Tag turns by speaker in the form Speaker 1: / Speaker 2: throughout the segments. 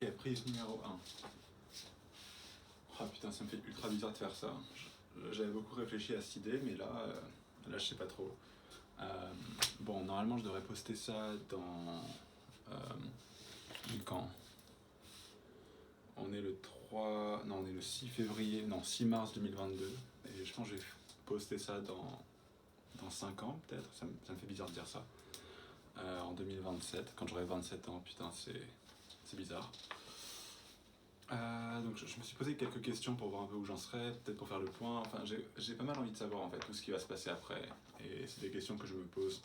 Speaker 1: Ok, prise numéro 1. Oh putain, ça me fait ultra bizarre de faire ça. J'avais beaucoup réfléchi à cette idée, mais là je sais pas trop. Euh, bon, normalement je devrais poster ça dans... quand on est le 3... Non, on est le 6 février... Non, 6 mars 2022. Et je pense que je vais poster ça dans 5 ans, peut-être. Ça me fait bizarre de dire ça. En 2027, quand j'aurai 27 ans, putain, c'est bizarre. Donc je me suis posé quelques questions pour voir un peu où j'en serais, peut-être pour faire le point. Enfin, j'ai pas mal envie de savoir en fait tout ce qui va se passer après. Et c'est des questions que je me pose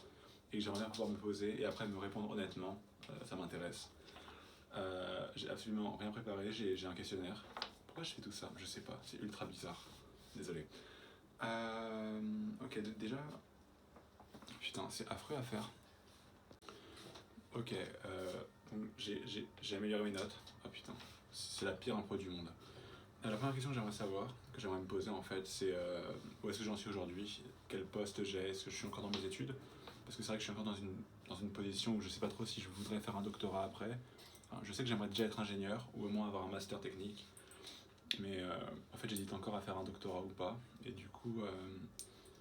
Speaker 1: et que j'aimerais bien pouvoir me poser et après me répondre honnêtement. Ça m'intéresse. J'ai absolument rien préparé, j'ai un questionnaire. Pourquoi je fais tout ça? Je sais pas, c'est ultra bizarre. Désolé. Ok, déjà. Putain, c'est affreux à faire. Ok, donc j'ai amélioré mes notes. Ah putain, c'est la pire impro du monde. La première question que j'aimerais savoir, que j'aimerais me poser en fait, c'est où est-ce que j'en suis aujourd'hui, quel poste j'ai, est-ce que je suis encore dans mes études, parce que c'est vrai que je suis encore dans une position où je sais pas trop si je voudrais faire un doctorat après. Enfin, je sais que j'aimerais déjà être ingénieur ou au moins avoir un master technique, mais en fait j'hésite encore à faire un doctorat ou pas, et du coup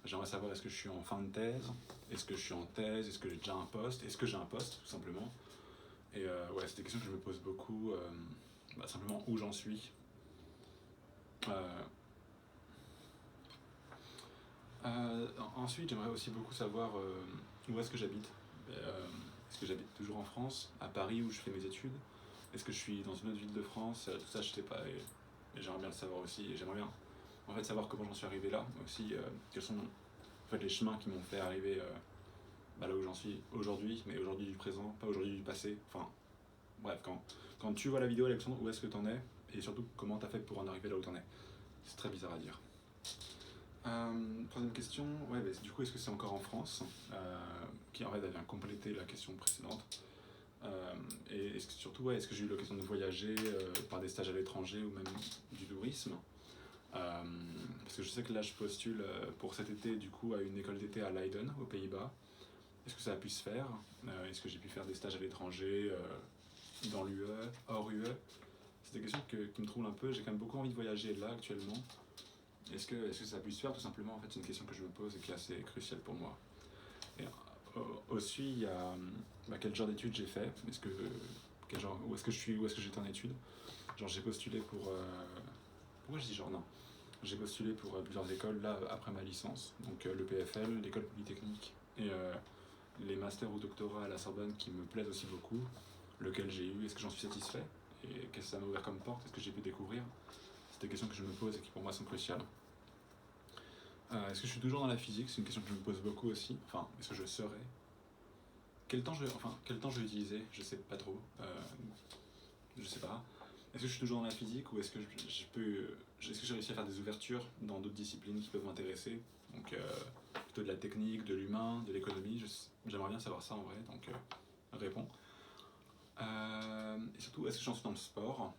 Speaker 1: j'aimerais savoir est-ce que je suis en fin de thèse, est-ce que je suis en thèse, est-ce que j'ai déjà un poste, est-ce que j'ai un poste tout simplement. Et ouais, c'est des questions que je me pose beaucoup, simplement où j'en suis. Euh, Ensuite, j'aimerais aussi beaucoup savoir où est-ce que j'habite. Est-ce que j'habite toujours en France, à Paris où je fais mes études? Est-ce que je suis dans une autre ville de France? Tout ça, je sais pas. Et j'aimerais bien le savoir aussi. Et j'aimerais bien en fait, savoir comment j'en suis arrivé là. Aussi, quels sont en fait, les chemins qui m'ont fait arriver là où j'en suis aujourd'hui, mais aujourd'hui du présent, pas aujourd'hui du passé. Enfin, bref, quand tu vois la vidéo, Alexandre, où est-ce que t'en es? Et surtout, comment t'as fait pour en arriver là où t'en es? C'est très bizarre à dire. Troisième question, ouais, bah, du coup, est-ce que c'est encore en France qui en fait vient compléter la question précédente. Et est-ce que, surtout, ouais, est-ce que j'ai eu l'occasion de voyager par des stages à l'étranger ou même du tourisme? Parce que je sais que là, je postule pour cet été, du coup, à une école d'été à Leiden, aux Pays-Bas. Est-ce que ça a pu se faire? Est-ce que j'ai pu faire des stages à l'étranger, dans l'UE, hors UE? C'est des questions qui me troublent un peu. J'ai quand même beaucoup envie de voyager là actuellement. Est-ce que ça a pu se faire tout simplement? En fait, c'est une question que je me pose et qui est assez cruciale pour moi. Et aussi, il y a quel genre d'études j'ai fait? Où est-ce que je suis? Où est-ce que j'étais en études? Genre, j'ai postulé pour. Pourquoi je dis genre non? J'ai postulé pour plusieurs écoles là après ma licence, donc le PFL, l'école polytechnique et les masters ou doctorats à la Sorbonne qui me plaisent aussi beaucoup. Lequel j'ai eu? Est-ce que j'en suis satisfait? Et qu'est-ce que ça m'a ouvert comme porte? Est-ce que j'ai pu découvrir? C'est des questions que je me pose et qui pour moi sont cruciales. Est-ce que je suis toujours dans la physique? C'est une question que je me pose beaucoup aussi. Enfin, est-ce que je serai? Quel temps je vais utiliser? Je sais pas trop. Je sais pas. Est-ce que je suis toujours dans la physique ou est-ce que est-ce que j'ai réussi à faire des ouvertures dans d'autres disciplines qui peuvent m'intéresser? Donc plutôt de la technique, de l'humain, de l'économie. J'aimerais bien savoir ça en vrai. Donc réponds. Et surtout, est-ce que j'en suis dans le sport?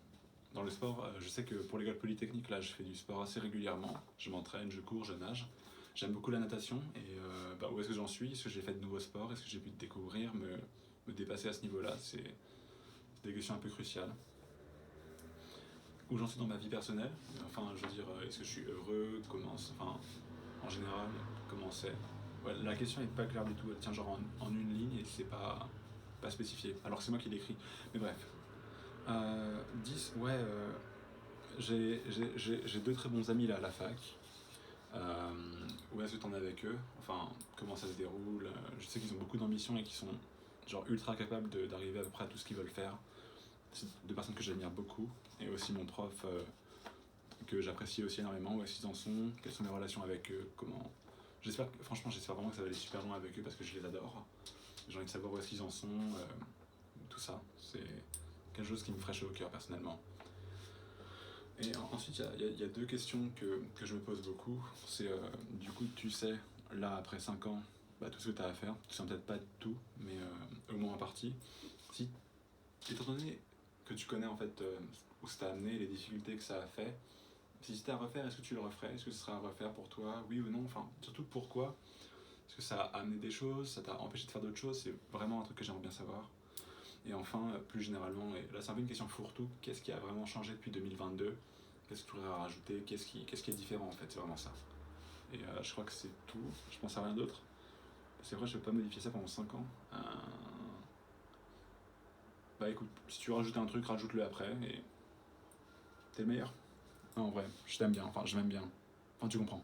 Speaker 1: Dans le sport, je sais que pour l'école polytechnique, là, je fais du sport assez régulièrement. Je m'entraîne, je cours, je nage. J'aime beaucoup la natation. Et où est-ce que j'en suis? Est-ce que j'ai fait de nouveaux sports? Est-ce que j'ai pu découvrir, me dépasser à ce niveau-là? C'est des questions un peu cruciales. Où j'en suis dans ma vie personnelle? Enfin, je veux dire, est-ce que je suis heureux? Enfin, en général, comment c'est? Ouais, la question est pas claire du tout. Elle tient genre en une ligne et c'est pas spécifié. Alors que c'est moi qui l'écris. Mais bref. 10, ouais, j'ai deux très bons amis là à la fac. Euh, Où est-ce que t'en es avec eux? Enfin, comment ça se déroule? Je sais qu'ils ont beaucoup d'ambition et qu'ils sont genre ultra capables d'arriver à peu près à tout ce qu'ils veulent faire. C'est deux personnes que j'admire beaucoup. Et aussi mon prof que j'apprécie aussi énormément. Où est-ce qu'ils en sont? Quelles sont mes relations avec eux? Franchement, j'espère vraiment que ça va aller super loin avec eux parce que je les adore. J'ai envie de savoir où est-ce qu'ils en sont. Tout ça, c'est quelque chose qui me ferait chaud au cœur personnellement. Et ensuite, il y a deux questions que je me pose beaucoup. C'est du coup, tu sais, là, après 5 ans, tout ce que tu as à faire. Tu sais peut-être pas tout, mais au moins en partie. Si, étant donné que tu connais en fait où ça t'a amené, les difficultés que ça a fait, si c'était à refaire, est-ce que tu le referais? Est-ce que ce serait à refaire pour toi? Oui ou non? Enfin, surtout pourquoi? Est-ce que ça a amené des choses? Ça t'a empêché de faire d'autres choses? C'est vraiment un truc que j'aimerais bien savoir. Et enfin, plus généralement, et là c'est un peu une question fourre-tout, qu'est-ce qui a vraiment changé depuis 2022? Qu'est-ce que tu voudrais rajouter? Qu'est-ce qui est différent en fait? C'est vraiment ça. Et je crois que c'est tout. Je pense à rien d'autre. C'est vrai, je ne vais pas modifier ça pendant 5 ans. Bah écoute, si tu veux rajouter un truc, rajoute-le après et t'es le meilleur. Non, en vrai, je t'aime bien. Enfin, je m'aime bien. Enfin, tu comprends.